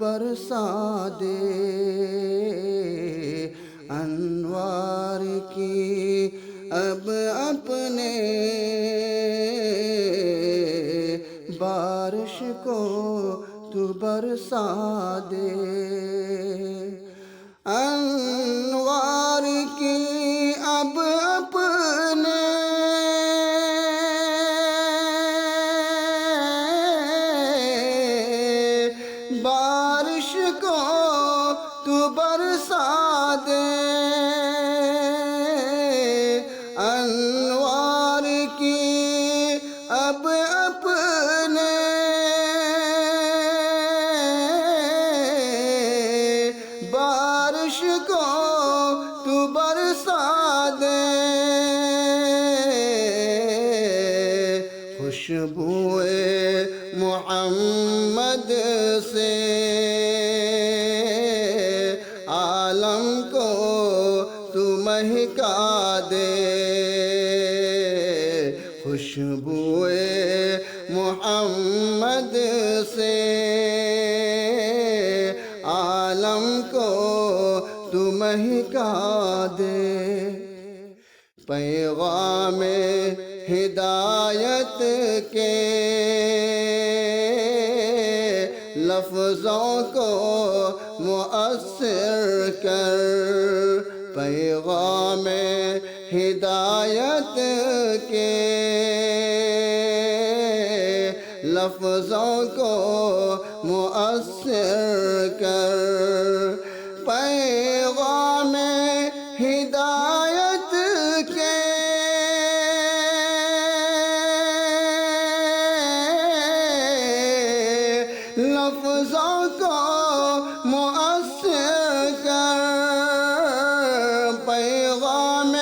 برسا دے، انوار کی اب اپنے بارش کو تو برسا دے، انوار کی اب اپنے بارش کو تو برسا دے، انوار کی اب اپنے بارش کو تو برسا دے، خوشبوئے محمد سے عالم کو تو مہکا دے، خوشبوئے محمد سے عالم کو تو مہکا دے، پیغام ہدایت کے لفظوں کو مؤثر کر، پیغام ہدایت کے لفظوں کو مؤثر کر، پیغام ہدایت کے لفظوں کو مؤثر کر، پیغام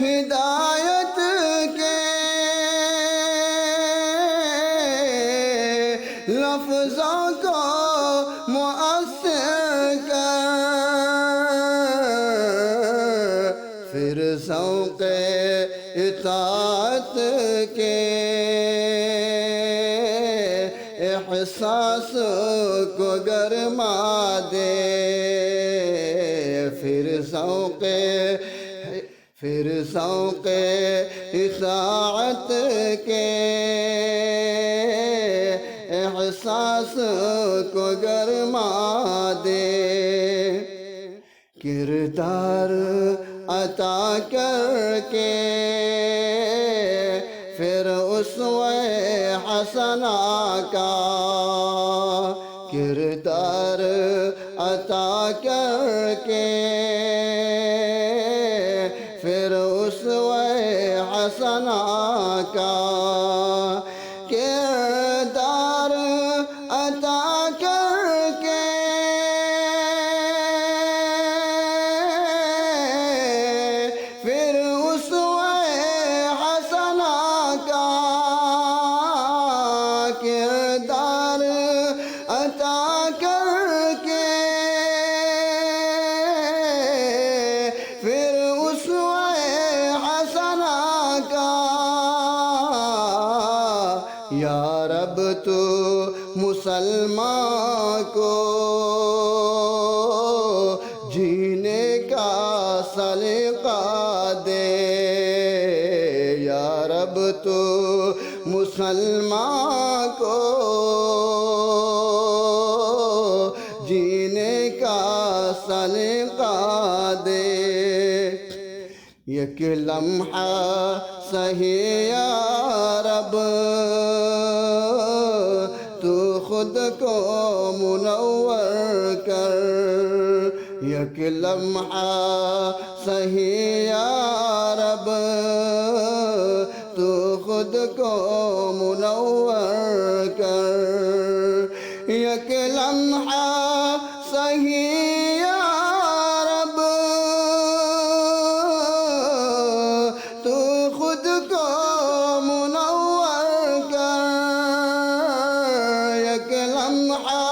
ہدایت کے لفظوں کو مؤثر کر، پھر ذوق اطاعت کے احساس کو گرما دے، پھر ذوق اطاعت کے احساس کو گرما دے، کردار عطا کر کے پھر اسوہ حسنہ کا، کردار عطا کر کے پھر اسوہ حسنہ کا، کردار عطا کر کے پھر اسوہ حسنہ کا، کردار عطا کر کے پھر اسوہ حسنہ کا، یا رب تو مسلمان کو جینے کا سلیقہ دے، یا رب تو مسلمان کو جینے کا سلیقہ دے، یک لمحہ سہی یا رب تو خود کو منور کر، یک لمحہ سہی یا رب تو خود کو منور کر، یک لمحہ سہی یا رب تو خود کو منور کر، یک لمحہ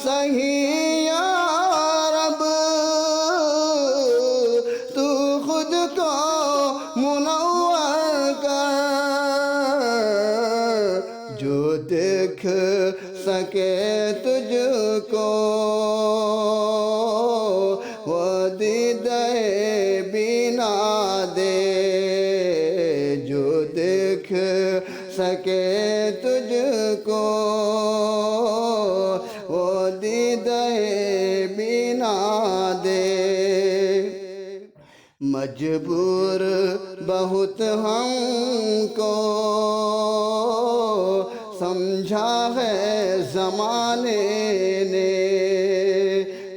سہی یا رب تو خود کو منور کر، جو دیکھ سکے تجھ کو وہ دیدہ بینا دے، جو دیکھ سکے تجھ کو وہ دیدہ بینا دے۔ مجبور بہت ہم کو سمجھا ہے زمانے نے،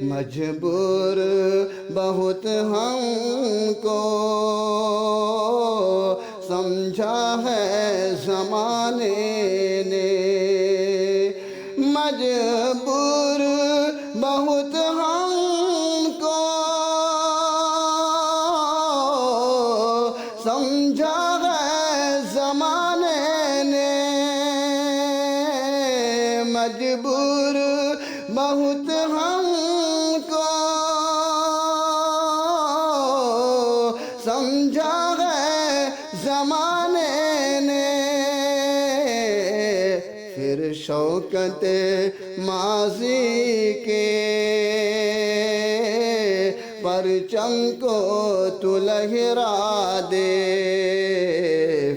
مجبور بہت ہم کو سمجھا ہے زمانے نے، مجبور بہت ہم کو سمجھا ہے زمانے نے، مجبور بہت ہم کو سمجھا ہے زمانے نے، پھر شوکت ماضی کے پرچم کو تو لہرا دے،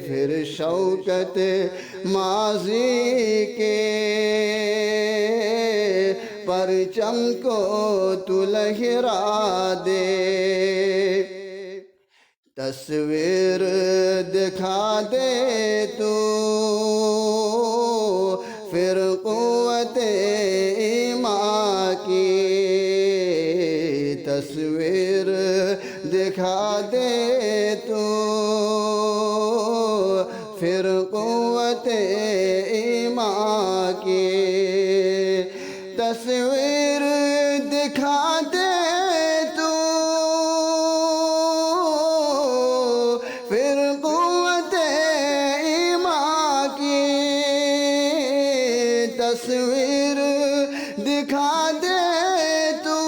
پھر شوکت ماضی کے پرچم کو تو لہرا دے، تصویر دکھا دے تو پھر قوت ایمان کی، تصویر دکھا دے تو پھر قوت ایمان کی، تصویر دکھا دے تو پھر قوت ایمان کی، تصویر دکھا دے تو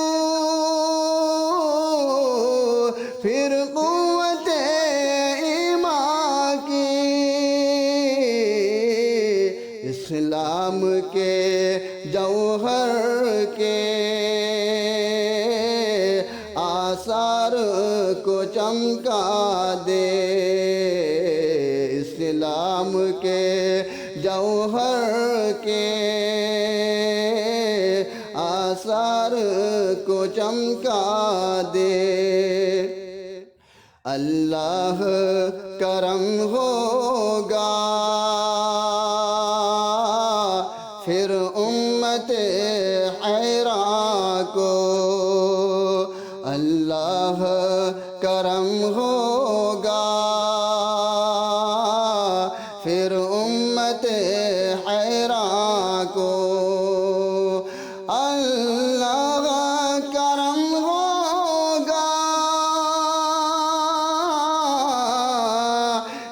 پھر قوت ایمان کی، اسلام کے جوہر کے آثار کو چمکا دے، اسلام کے جوہر کے آثار کو چمکا دے، اللہ کرم ہوگا پھر امت حیران کو، اللہ کرم ہوگا پھر امت حیران کو، اللہ کرم ہوگا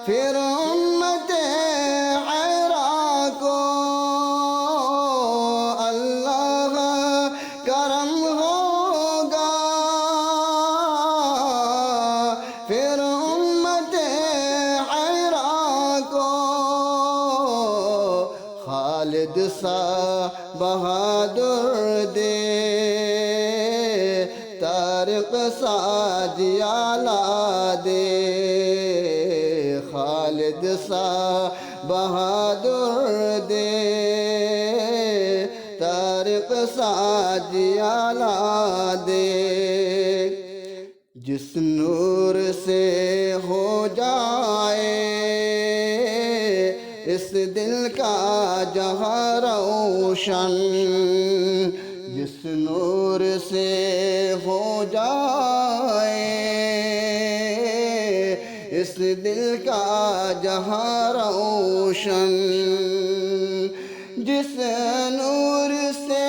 پھر امت حیران کو، اللہ کرم ہوگا پھر امت حیران کو، خالد سا بہادر دے، طارق سا جیالا دے، خالد سا بہادر دے، طارق سا جیالا دے، جس نور سے ہو جائے اس دل کا جہاں روشن، جس نور سے ہو جائے اس دل کا جہاں روشن، جس نور سے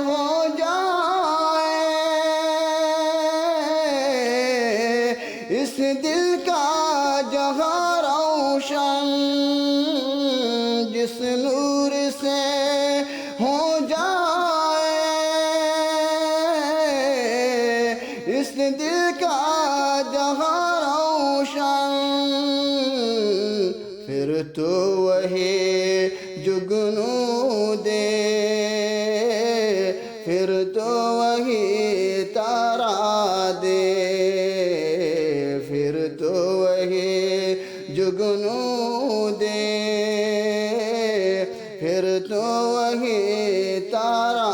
ہو جائے اس دل کا جہاں روشن، جس نور سے ہو جائے اس دل کا جہاں روشن، پھر تو وہی جگنو دے پھر تو وہی تارا دے، پھر تو وہی جگنو دے، پھر تو وہی تارا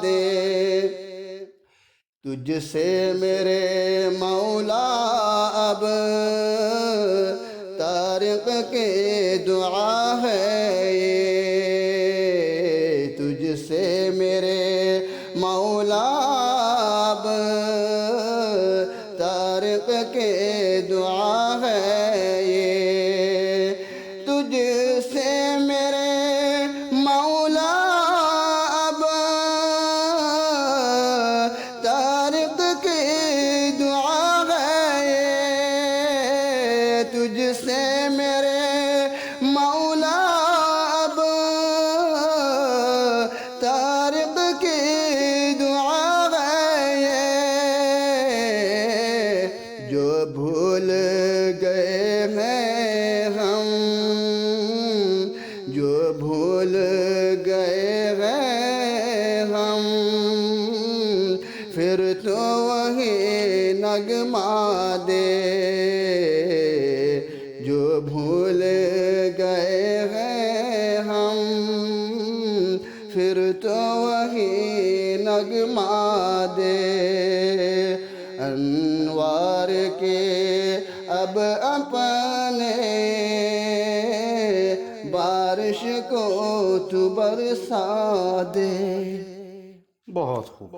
دے۔ تجھ سے میرے مولا اب طارق کی دعا ہے یہ، تجھ سے میرے مولا اب طارق کی دعا ہے یہ، تجھ سے میرے مولا اب طارق کی دعا ہے یہ، تجھ سے میرے مولا اب طارق کی دعا ہے یہ، جو بھول گئے ہیں ہم، جو بھول گئے ہیں ہم، پھر تو وہی نغمہ دے، جو بھول گئے ہیں ہم، پھر تو وہی نغمہ دے۔ انوار کے اب اپنے بارش کو تو برسا دے۔ بہت خوب۔